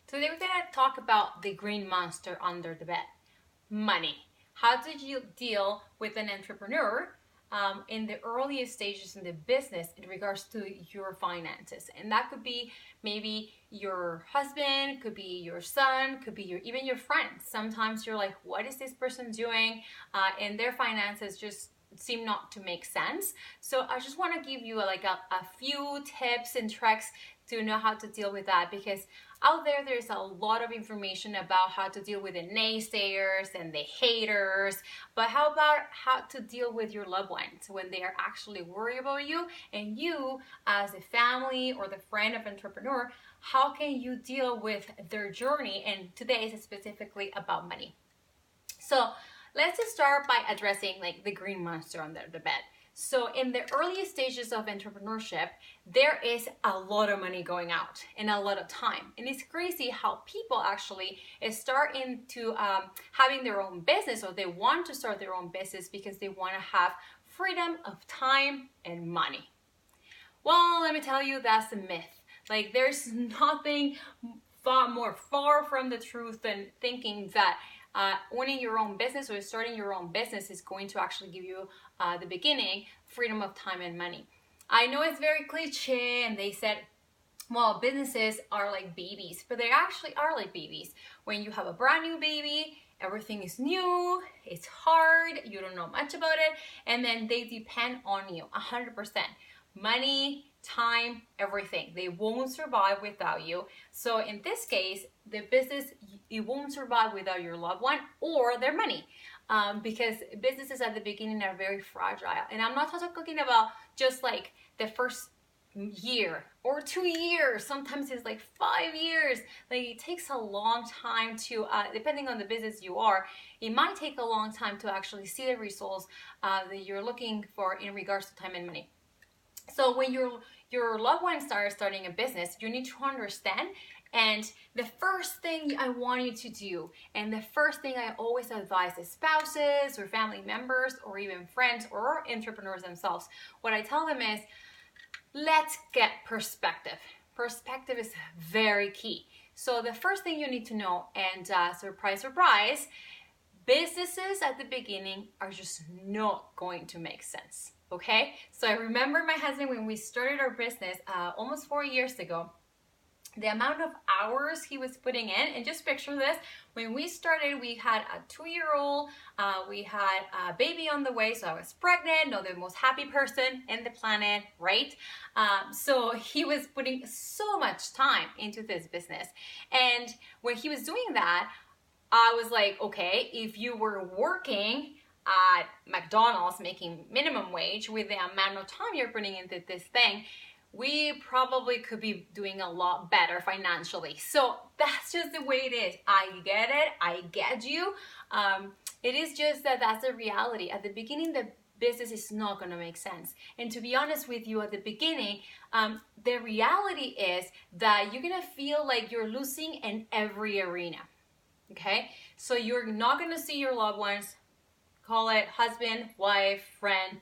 Today we're going to talk about the green monster under the bed, money. How did you deal with an entrepreneur in the earliest stages in the business in regards to your finances? And that could be maybe your husband, could be your son, could be even your friends. Sometimes you're like, what is this person doing? And their finances just seem not to make sense. So I just want to give you a few tips and tricks to know how to deal with that, because out there's a lot of information about how to deal with the naysayers and the haters, but how about how to deal with your loved ones when they are actually worried about you, and you as a family or the friend of entrepreneur, how can you deal with their journey? And today is specifically about money. So let's just start by addressing like the green monster under the bed. So in the earliest stages of entrepreneurship, there is a lot of money going out and a lot of time. And it's crazy how people actually start into having their own business, or they want to start their own business because they want to have freedom of time and money. Well, let me tell you, that's a myth. Like, there's nothing far from the truth than thinking that owning your own business or starting your own business is going to actually give you the beginning freedom of time and money. I know it's very cliche, and they said, well, businesses are like babies, but they actually are like babies. When you have a brand new baby, everything is new, it's hard, you don't know much about it, and then they depend on you 100%. Money, time, everything. They won't survive without you. So in this case, the business, it won't survive without your loved one or their money, because businesses at the beginning are very fragile. And I'm not talking about just like the first year or 2 years. Sometimes it's like 5 years. Like, it takes a long time to, depending on the business you are, it might take a long time to actually see the results that you're looking for in regards to time and money. So when your loved one starting a business, you need to understand. And the first thing I want you to do, and the first thing I always advise the spouses or family members or even friends or entrepreneurs themselves, what I tell them is, let's get perspective. Perspective is very key. So the first thing you need to know, and surprise, surprise, businesses at the beginning are just not going to make sense. Okay, so I remember my husband when we started our business almost 4 years ago, the amount of hours he was putting in. And just picture this, when we started, we had a 2-year-old, we had a baby on the way, so I was pregnant, not the most happy person in the planet, right? So he was putting so much time into this business. And when he was doing that, I was like, okay, if you were working at McDonald's making minimum wage with the amount of time you're putting into this thing, we probably could be doing a lot better financially. So that's just the way it is. I get it. I get you. It is just that that's the reality. At the beginning, the business is not going to make sense. And to be honest with you, at the beginning, the reality is that you're going to feel like you're losing in every arena. Okay? So you're not going to see your loved ones, call it husband, wife, friend,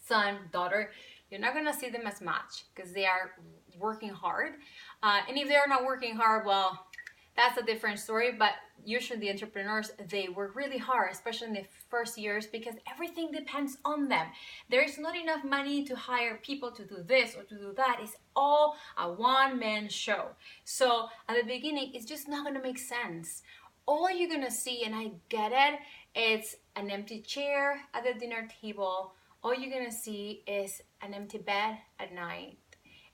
son, daughter. You're not going to see them as much because they are working hard. And if they're not working hard, well, that's a different story. But usually the entrepreneurs, they work really hard, especially in the first years, because everything depends on them. There is not enough money to hire people to do this or to do that. It's all a one-man show. So at the beginning, it's just not going to make sense. All you're going to see, and I get it, it's an empty chair at the dinner table. All you're going to see is an empty bed at night,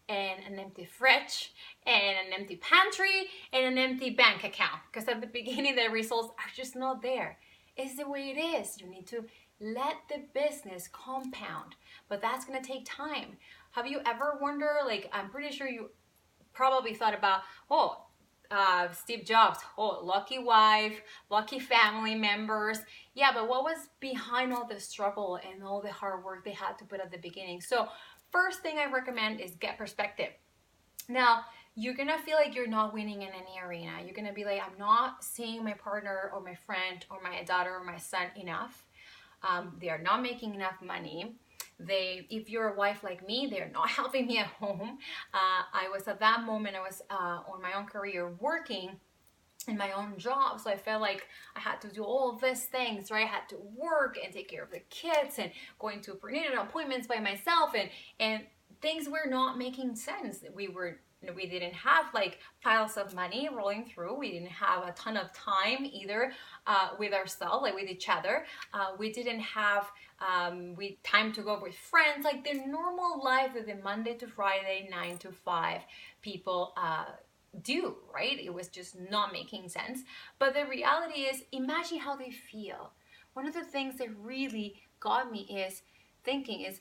and an empty fridge, and an empty pantry, and an empty bank account. Because at the beginning, the results are just not there. It's the way it is. You need to let the business compound. But that's going to take time. Have you ever wondered, like, I'm pretty sure you probably thought about, Steve Jobs, lucky wife, lucky family members. Yeah, but what was behind all the struggle and all the hard work they had to put at the beginning? So first thing I recommend is get perspective. Now, you're going to feel like you're not winning in any arena. You're going to be like, I'm not seeing my partner or my friend or my daughter or my son enough. They are not making enough money. if you're a wife like me, they're not helping me at home. I was at that moment, I was on my own career working in my own job, so I felt like I had to do all of these things, right? I had to work and take care of the kids and going to prenatal appointments by myself, and things were not making sense. We didn't have like piles of money rolling through. We didn't have a ton of time either with ourselves, like with each other. We didn't have time to go with friends, like the normal life that the Monday to Friday 9 to 5 people do, right? It was just not making sense. But the reality is, imagine how they feel. One of the things that really got me is thinking is,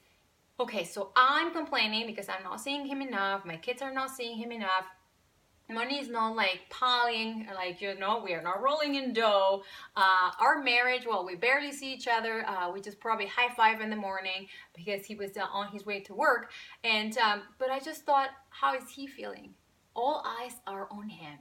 okay, so I'm complaining because I'm not seeing him enough. My kids are not seeing him enough. Money is not like piling, like, we are not rolling in dough. Our marriage, well, we barely see each other. We just probably high five in the morning because he was on his way to work. And but I just thought, how is he feeling? All eyes are on him.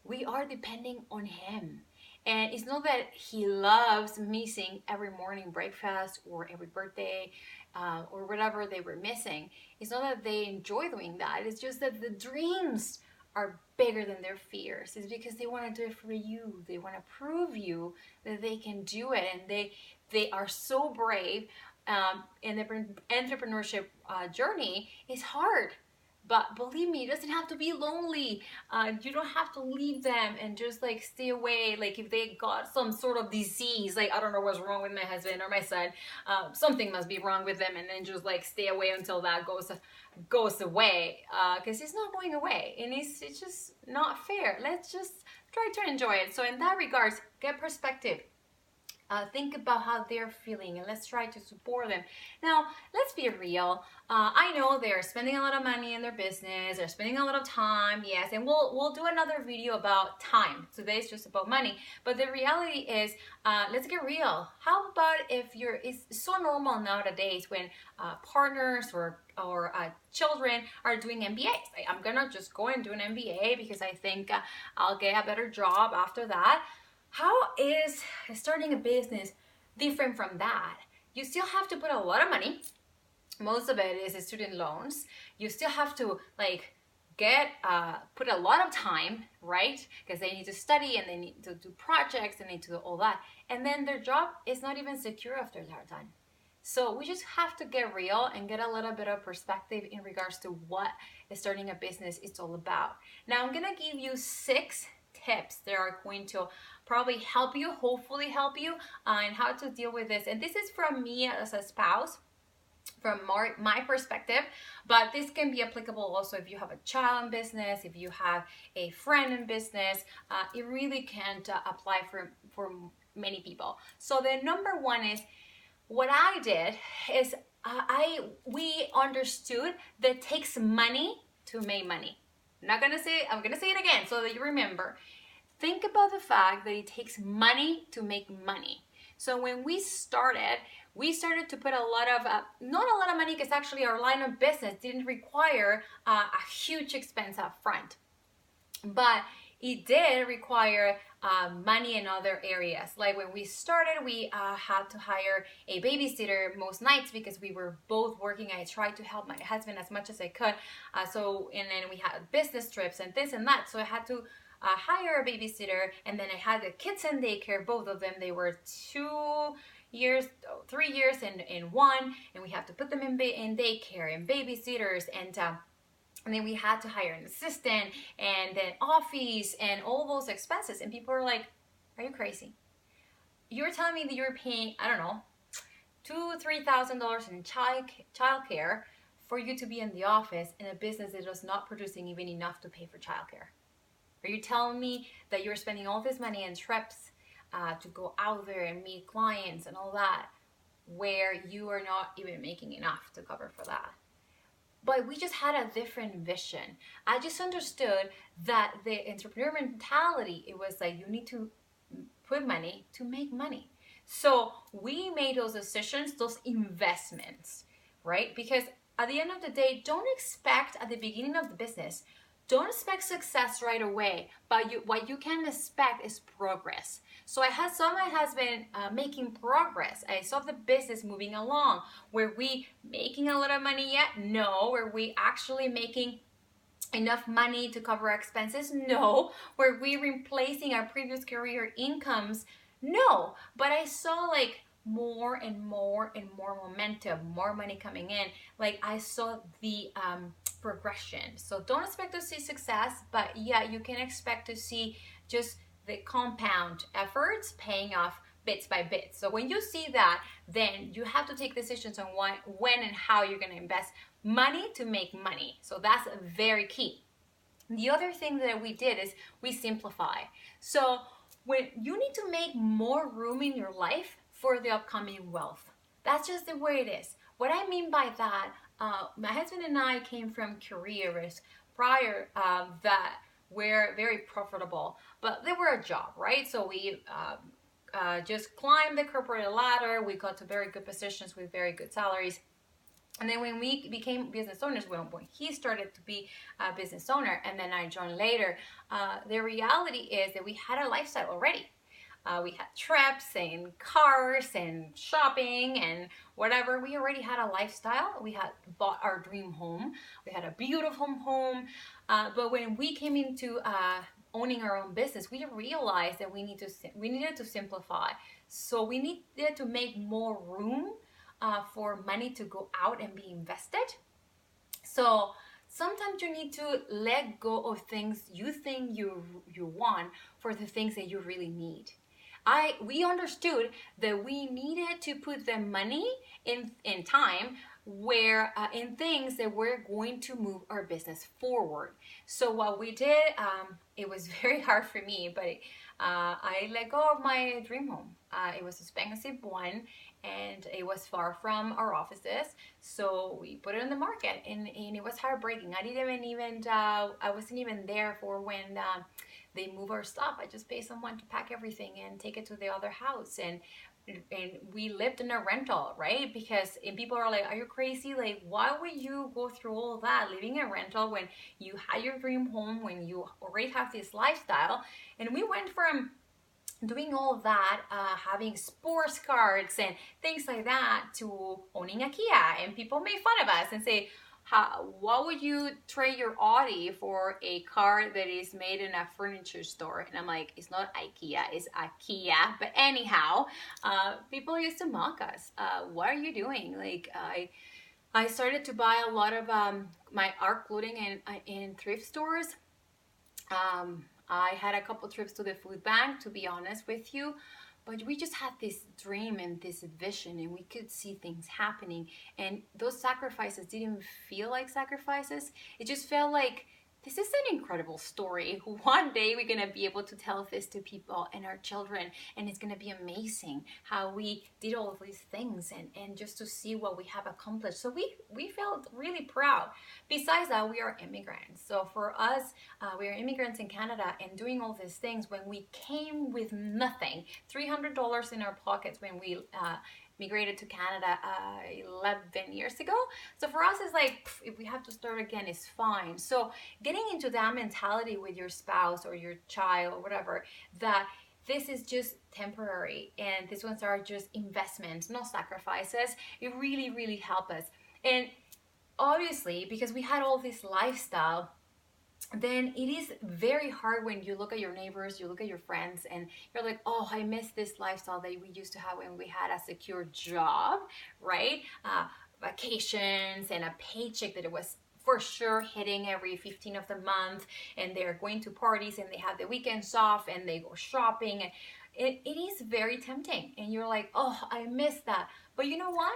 We are depending on him. And it's not that he loves missing every morning breakfast or every birthday or whatever they were missing. It's not that they enjoy doing that. It's just that the dreams are bigger than their fears. It's because they want to do it for you. They want to prove you that they can do it. And they are so brave. And the entrepreneurship journey is hard. But believe me, it doesn't have to be lonely. You don't have to leave them and just like stay away. Like if they got some sort of disease, like I don't know what's wrong with my husband or my son, something must be wrong with them, and then just like stay away until that goes away. Because it's not going away, and it's just not fair. Let's just try to enjoy it. So in that regards, get perspective. Think about how they're feeling, and let's try to support them. Now, let's be real. I know they're spending a lot of money in their business. They're spending a lot of time, yes, and we'll do another video about time. Today's just about money, but the reality is, let's get real. How about if it's so normal nowadays when partners or children are doing MBAs. Like, I'm gonna just go and do an MBA because I think I'll get a better job after that. How is starting a business different from that? You still have to put a lot of money. Most of it is student loans. You still have to like put a lot of time, right? Because they need to study and they need to do projects and they need to do all that. And then their job is not even secure after they're done. So we just have to get real and get a little bit of perspective in regards to what starting a business is all about. Now I'm gonna give you 6 tips that are going to probably help you, hopefully help you in how to deal with this. And this is from me as a spouse, from my perspective, but this can be applicable also if you have a child in business, if you have a friend in business. It really can apply for many people. So the number one is, what I did is we understood that it takes money to make money. I'm gonna say it again so that you remember. Think about the fact that it takes money to make money. So when we started to put a lot of, not a lot of money, because actually our line of business didn't require a huge expense up front. But it did require money in other areas. Like when we started, we had to hire a babysitter most nights because we were both working. I tried to help my husband as much as I could. And then we had business trips and this and that. So I had to hire a babysitter, and then I had the kids in daycare, both of them. They were 3 years in one, and we had to put them in daycare and babysitters, and then we had to hire an assistant and then office and all those expenses. And people are like, are you crazy? You're telling me that you're paying, I don't know, $2,000-$3,000 in childcare for you to be in the office in a business that is not producing even enough to pay for childcare? Are you telling me that you're spending all this money on trips to go out there and meet clients and all that, where you are not even making enough to cover for that? But we just had a different vision. I just understood that the entrepreneur mentality, it was like you need to put money to make money. So we made those decisions, those investments, right? Because at the end of the day, don't expect at the beginning of the business don't expect success right away, but what you can expect is progress. So I saw my husband making progress. I saw the business moving along. Were we making a lot of money yet? No. Were we actually making enough money to cover our expenses? No. Were we replacing our previous career incomes? No. But I saw like more and more and more momentum, more money coming in. Like I saw the progression. So don't expect to see success, but yeah, you can expect to see just the compound efforts paying off bits by bits. So when you see that, then you have to take decisions on when and how you're going to invest money to make money. So that's very key. The other thing that we did is we simplify. So when you need to make more room in your life for the upcoming wealth, that's just the way it is. What I mean by that, my husband and I came from careers prior that were very profitable, but they were a job, right? So we just climbed the corporate ladder. We got to very good positions with very good salaries. And then when we became business owners, when he started to be a business owner and then I joined later, the reality is that we had a lifestyle already. We had trips and cars and shopping and whatever. We already had a lifestyle. We had bought our dream home. We had a beautiful home. But when we came into owning our own business, we realized that we needed to simplify. So we needed to make more room for money to go out and be invested. So sometimes you need to let go of things you think you want for the things that you really need. We understood that we needed to put the money in time where in things that were going to move our business forward. So what we did, it was very hard for me, but I let go of my dream home. It was an expensive one and it was far from our offices. So we put it on the market and it was heartbreaking. I wasn't even there for when they move our stuff. I just paid someone to pack everything and take it to the other house. And we lived in a rental, right? And people are like, are you crazy? Like, why would you go through all that living in a rental when you had your dream home, when you already have this lifestyle? And we went from doing all of that, having sports cars and things like that, to owning a Kia. And people made fun of us and say, why would you trade your Audi for a car that is made in a furniture store? And I'm like, it's not IKEA, it's Kia. But anyhow, people used to mock us. What are you doing? Like, I started to buy a lot of my art clothing in thrift stores. I had a couple trips to the food bank, to be honest with you, but we just had this dream and this vision and we could see things happening. And those sacrifices didn't feel like sacrifices. It just felt like, this is an incredible story. One day we're going to be able to tell this to people and our children, and it's going to be amazing how we did all of these things and just to see what we have accomplished. So we felt really proud. Besides that, we are immigrants. So for us, we are immigrants in Canada, and doing all these things when we came with nothing, $300 in our pockets when we migrated to Canada 11 years ago. So for us, it's like, if we have to start again, it's fine. So getting into that mentality with your spouse or your child or whatever, that this is just temporary and these ones are just investments, not sacrifices, it really, really helped us. And obviously, because we had all this lifestyle, then it is very hard when you look at your neighbors, you look at your friends, and you're like, oh, I miss this lifestyle that we used to have when we had a secure job, right? Vacations and a paycheck that it was for sure hitting every 15th of the month, and they're going to parties and they have the weekends off and they go shopping. And it is very tempting, and you're like, oh, I miss that. But you know what?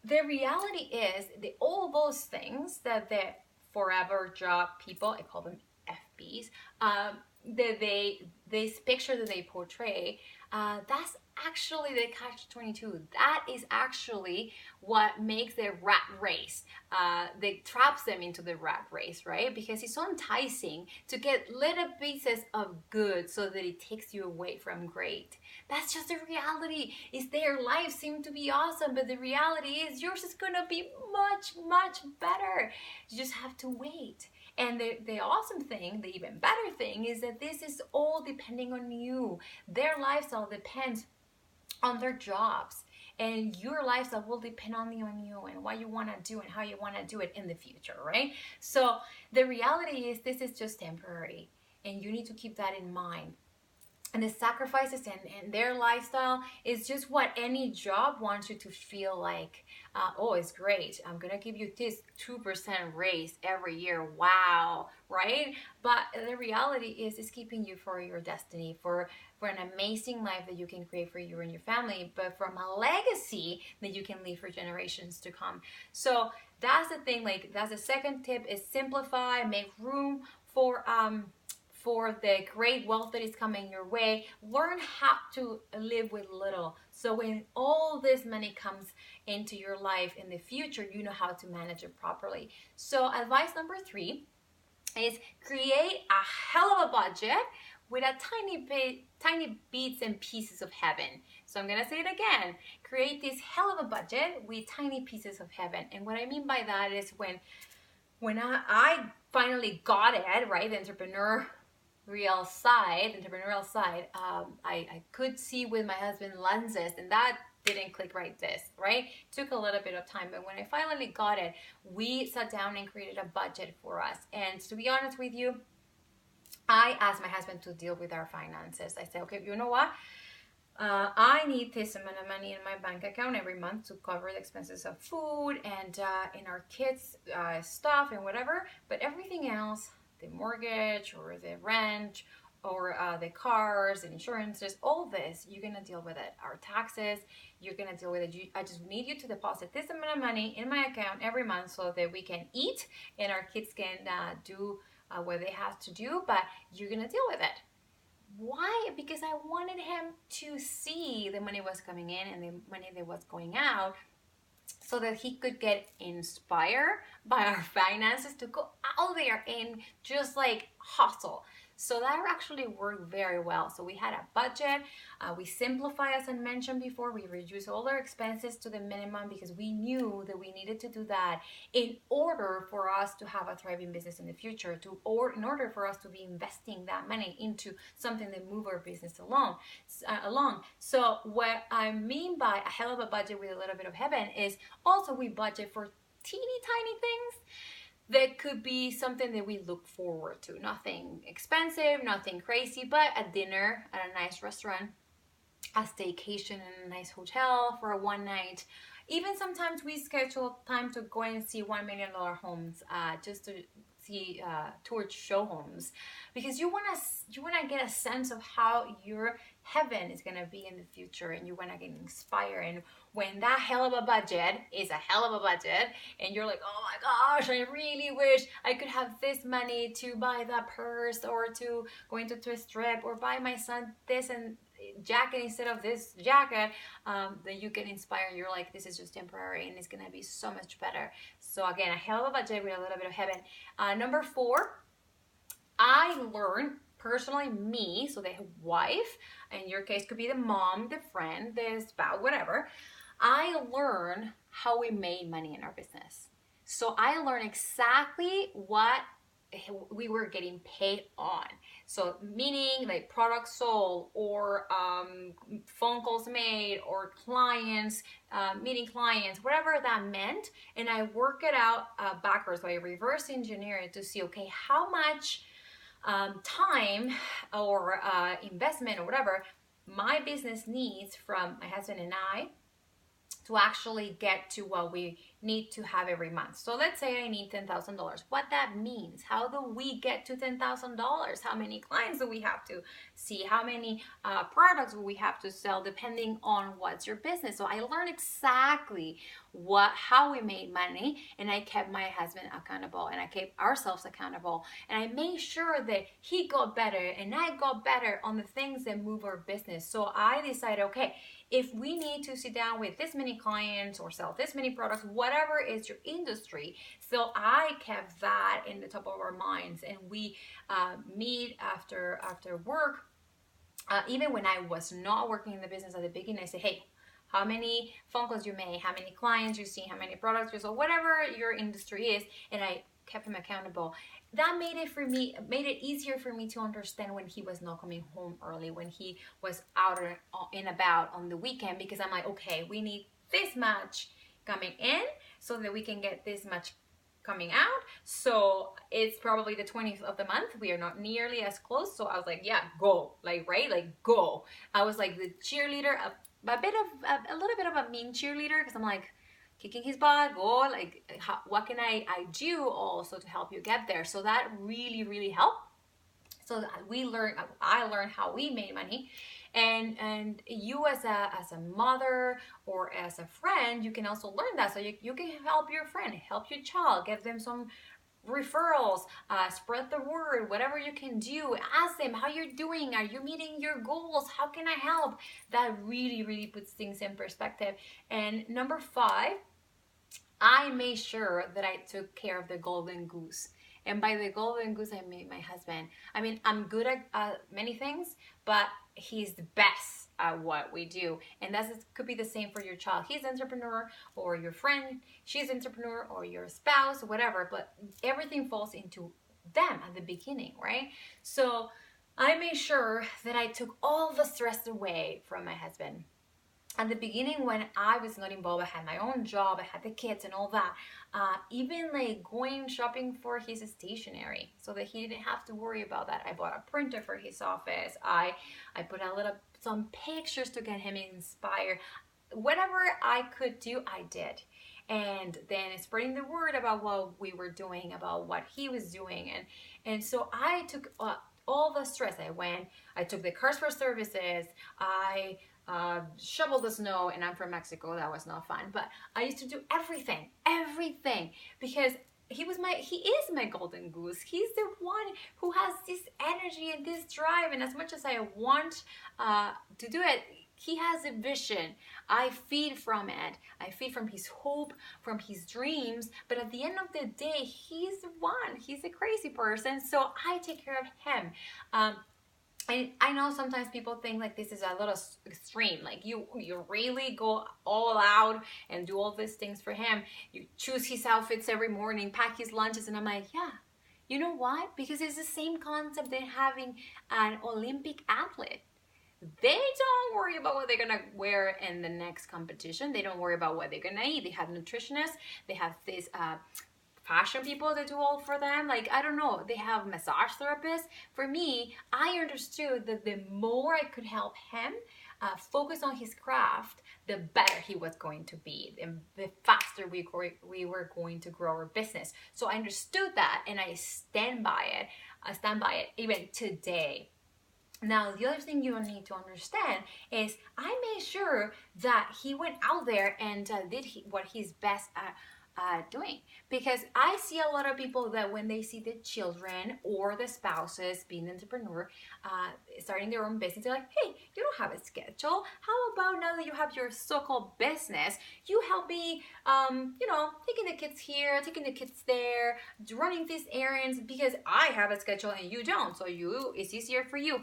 The reality is that all those things that the forever job people, I call them FBs, this picture that they portray, that's actually the catch-22. That is actually what makes the rat race, that traps them into the rat race, right? Because it's so enticing to get little pieces of good so that it takes you away from great. That's just the reality. Is their life seem to be awesome, but the reality is yours is gonna be much, much better. You just have to wait. And the awesome thing, the even better thing, is that this is all depending on you. Their lifestyle depends on their jobs, and your lifestyle will depend only on you and what you want to do and how you want to do it in the future, right? So the reality is this is just temporary, and you need to keep that in mind. And the sacrifices and their lifestyle is just what any job wants you to feel like. Oh, it's great, I'm gonna give you this 2% raise every year, wow, right? But the reality is it's keeping you for your destiny, for an amazing life that you can create for you and your family, but from a legacy that you can leave for generations to come. So that's the thing, like that's the second tip, is simplify, make room for the great wealth that is coming your way. Learn how to live with little. So when all this money comes into your life in the future, you know how to manage it properly. So advice number 3 is create a hell of a budget with a tiny bits and pieces of heaven. So I'm gonna say it again. Create this hell of a budget with tiny pieces of heaven. And what I mean by that is when I finally got it, right, the entrepreneurial side, I could see with my husband lenses, and that didn't click right. Took a little bit of time, but when I finally got it, we sat down and created a budget for us. And to be honest with you, I asked my husband to deal with our finances. I said, okay, you know what? I need this amount of money in my bank account every month to cover the expenses of food and in our kids' stuff and whatever. But everything else, the mortgage or the rent or the cars and insurances, all this, you're gonna deal with it. Our taxes, you're gonna deal with it. I just need you to deposit this amount of money in my account every month so that we can eat and our kids can do what they have to do, but you're gonna deal with it. Why? Because I wanted him to see the money was coming in and the money that was going out, so that he could get inspired by our finances to go out there and just like hustle. So that actually worked very well. So we had a budget, we simplify, as I mentioned before, we reduced all our expenses to the minimum because we knew that we needed to do that in order for us to have a thriving business in the future, in order for us to be investing that money into something that move our business along. So what I mean by a hell of a budget with a little bit of heaven is also we budget for teeny tiny things that could be something that we look forward to. Nothing expensive, nothing crazy, but a dinner at a nice restaurant, a staycation in a nice hotel for a one night. Even sometimes we schedule time to go and see $1 million homes, just to see towards show homes, because you wanna get a sense of how your heaven is gonna be in the future, and you wanna get inspired. And when that hell of a budget is a hell of a budget, and you're like, oh my gosh, I really wish I could have this money to buy that purse, or to go into a trip, or buy my son this and jacket instead of this jacket, then you get inspired. You're like, this is just temporary and it's gonna be so much better. So again, a hell of a budget with a little bit of heaven. Number 4, I learned personally, me, so the wife, in your case could be the mom, the friend, the spouse, whatever. I learned how we made money in our business. So I learned exactly what we were getting paid on. So meaning like products sold, or phone calls made, or clients, meeting clients, whatever that meant. And I work it out backwards. So I reverse engineer it to see, okay, how much time or investment or whatever my business needs from my husband and I to actually get to what we need to have every month. So let's say I need $10,000. What that means, how do we get to $10,000? How many clients do we have to see? How many products do we have to sell, depending on what's your business? So I learned exactly how we made money, and I kept my husband accountable, and I kept ourselves accountable, and I made sure that he got better and I got better on the things that move our business. So I decided, okay, if we need to sit down with this many clients or sell this many products, whatever is your industry. So I kept that in the top of our minds, and we meet after work. Even when I was not working in the business at the beginning, I say, hey, how many phone calls you made, how many clients you see, how many products you sold, whatever your industry is, and I kept him accountable. that made it easier for me to understand when he was not coming home early, when he was out and about on the weekend, because I'm like, okay, we need this much coming in so that we can get this much coming out. So it's probably the 20th of the month, we are not nearly as close. So I was like, yeah, go, like, right, like, go. I was like the cheerleader, a little bit of a mean cheerleader, because I'm like, kicking his butt, go, like, what can I do also to help you get there? So that really helped. So I learned how we made money. And you as a mother or as a friend, you can also learn that. So you can help your friend, help your child, give them some referrals, spread the word, whatever you can do. Ask them how you're doing, are you meeting your goals, how can I help? That really puts things in perspective. And number 5, I made sure that I took care of the golden goose. And by the golden goose, I mean my husband. I mean, I'm good at many things, but he's the best at what we do. And that could be the same for your child. He's an entrepreneur, or your friend, she's an entrepreneur, or your spouse, whatever. But everything falls into them at the beginning, right? So I made sure that I took all the stress away from my husband. At the beginning, when I was not involved, I had my own job, I had the kids and all that. Even like going shopping for his stationery so that he didn't have to worry about that. I bought a printer for his office. I put some pictures to get him inspired. Whatever I could do, I did. And then spreading the word about what we were doing, about what he was doing. And so I took all the stress. I took the cars for services. I shovel the snow, and I'm from Mexico. That was not fun, but I used to do everything, because he is my golden goose. He's the one who has this energy and this drive, and as much as I want to do it, he has a vision. I feed from it. I feed from his hope, from his dreams. But at the end of the day, he's the one. He's a crazy person, so I take care of him. I know sometimes people think like this is a little extreme, like you really go all out and do all these things for him. You choose his outfits every morning, pack his lunches, and I'm like, yeah. You know why? Because it's the same concept than having an Olympic athlete. They don't worry about what they're gonna wear in the next competition. They don't worry about what they're gonna eat. They have nutritionists. They have this fashion people that do all for them. Like, I don't know, they have massage therapists. For me, I understood that the more I could help him focus on his craft, the better he was going to be, and the faster we were going to grow our business. So I understood that, and I stand by it. I stand by it even today. Now, the other thing you need to understand is I made sure that he went out there and did what he's best at doing. Because I see a lot of people that when they see the children or the spouses being an entrepreneur, starting their own business, they're like, hey, you don't have a schedule. How about now that you have your so-called business, you help me, taking the kids here, taking the kids there, running these errands, because I have a schedule and you don't. So it's easier for you.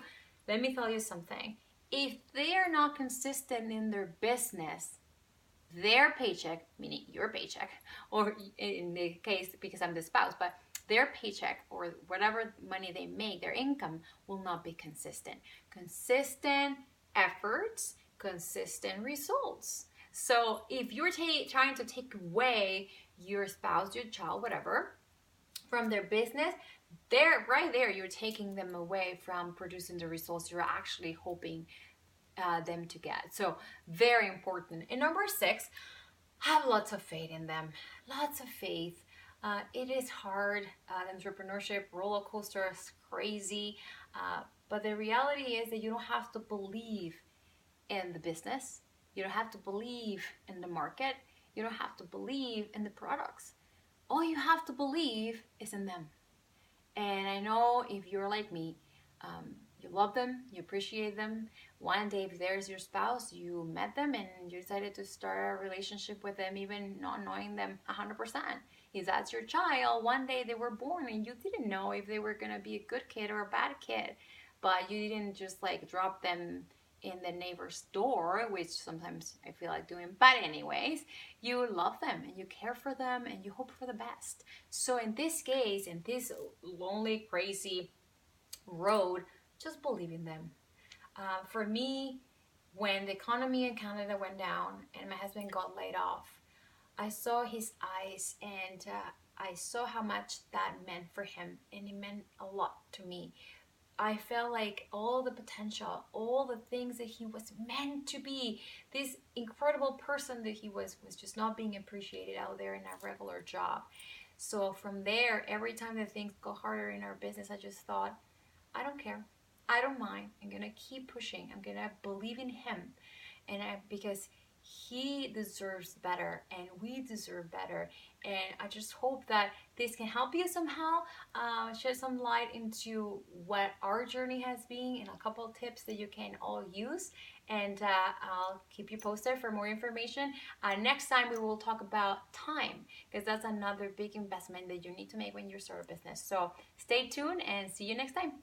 Let me tell you something. If they are not consistent in their business, their paycheck, meaning your paycheck, or in the case, because I'm the spouse, but their paycheck or whatever money they make, their income will not be consistent. Consistent efforts, consistent results. So if you're trying to take away your spouse, your child, whatever, from their business, right there, you're taking them away from producing the results you're actually hoping them to get. So very important. And number 6, have lots of faith in them. Lots of faith. It is hard. Entrepreneurship roller coaster is crazy. But the reality is that you don't have to believe in the business. You don't have to believe in the market. You don't have to believe in the products. All you have to believe is in them. And I know if you're like me, you love them, you appreciate them. One day, if there's your spouse, you met them and you decided to start a relationship with them, even not knowing them 100%. If that's your child, one day they were born and you didn't know if they were going to be a good kid or a bad kid, but you didn't just like drop them in the neighbor's door, which sometimes I feel like doing, but anyways, you love them and you care for them and you hope for the best. So in this case, in this lonely, crazy road, just believe in them. For me, when the economy in Canada went down and my husband got laid off, I saw his eyes, and I saw how much that meant for him, and it meant a lot to me. I felt like all the potential, all the things that he was meant to be, this incredible person that he was just not being appreciated out there in a regular job. So from there, every time that things go harder in our business, I just thought, I don't care. I don't mind. I'm gonna keep pushing. I'm gonna believe in him, because he deserves better and we deserve better. And I just hope that this can help you somehow, shed some light into what our journey has been and a couple of tips that you can all use. And I'll keep you posted for more information. Next time we will talk about time, because that's another big investment that you need to make when you start a business. So stay tuned and see you next time.